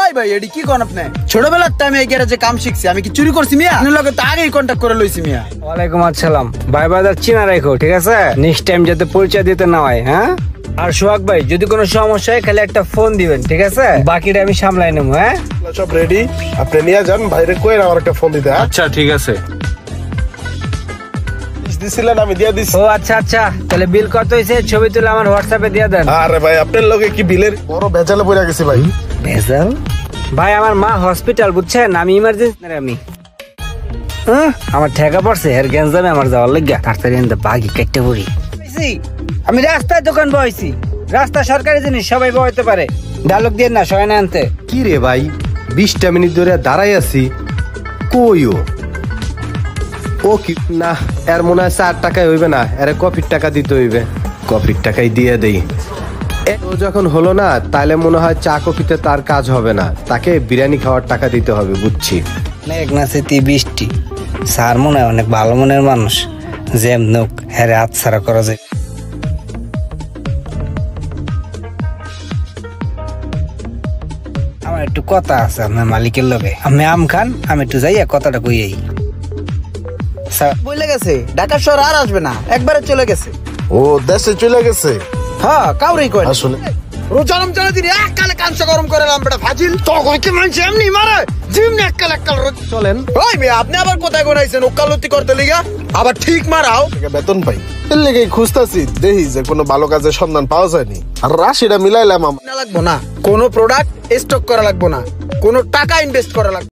ওই ভাই এডি কি কোন আপনি ছোটবেলার টাইমে এই গ্যারেজে কাম শিখছি আমি কি চুরি করছি মিয়া আপনার লগে তো আগেই কন্টাক্ট করে লইছি মিয়া ওয়ালাইকুম আসসালাম ভাই বাজার চিনা রাখো ঠিক আছে নেক্সট টাইম যাতে পরিচয় দিতে না হয় হ্যাঁ আর সোহাগ ভাই যদি কোনো সমস্যা হয় খালি একটা ফোন দিবেন ঠিক আছে বাকিটা আমি সামলাই নেবো হ্যাঁ সব রেডি আপনি নিয়ে যান বাইরে কই আমার একটা ফোন দিতে আচ্ছা ঠিক আছে দিছিলেন আমি দিয়ে দিছি ও আচ্ছা আচ্ছা তাহলে বিল কত হয়েছে ছবি তুলে আমার হোয়াটসঅ্যাপে দিয়ে দেন আরে ভাই আপনার লগে কি বিলের বড় ভেজালে পড়ে গেছে ভাই ভেজাল ভাই আমার মা হসপিটাল বুঝছেন আমি ইমার্জেন্সি আমি আমার ঠেকা পড়ছে এর গ্যাঞ্জামে আমার যাওয়ার লাগিয়া তাড়াতাড়ি এনে বাগি কেটে পড়ি আমি রাস্তায় দোকান বইছি রাস্তা সরকারি জিনিস সবাই বইতে পারে ডায়লগ দিয়ে না সবাই না আনতে কি রে ভাই 20টা মিনিট ধরে দাঁড়াই আছি কইও ও কি না এর মনে হয় 4 টাকায় হইবে না এর কফির টাকা দিতে হইবে কফির টাকাই দিয়ে দেই ও যখন হলো না তাহলে মনে হয় চা কফিতে তার কাজ হবে না তাকে বিরিয়ানি খাওয়ার টাকা দিতে হবে বুঝছি এক না সেটি 20টি স্যার মনে হয় অনেক ভালো মনের মানুষ যেম নোক হ্যারে হাত ছাড়া করা যায় আমার একটু কথা আছে আপনার মালিকের লগে আমি আম খান আমি একটু যাইয়া কথাটা কইয়াই বলে গেছে ঢাকা শহর আর আসবে না একবারে চলে গেছে ও দেশে চলে গেছে হ্যাঁ কাউরেই কয় আসলে রোজারম চলে দিন এককালে কাঁচা গরম করে লাম্বাটা ফাজিল তো কই কি মানছে এমনি মারে জিমনে এককাল চলেন ওই মেয়ে আপনি আবার কোথায় গোনাইছেন ওকালতি করতে লিগা আবার ঠিক মারাও বেতন পাই এর লেগে খুঁজতাছি দেখি যে কোনো ভালো কাজের সন্ধান পাওয়া যায়নি আর রাশিটা মিলাইলাম না লাগবো না কোনো প্রোডাক্ট স্টক করা লাগবো না কোনো টাকা ইনভেস্ট করা লাগবে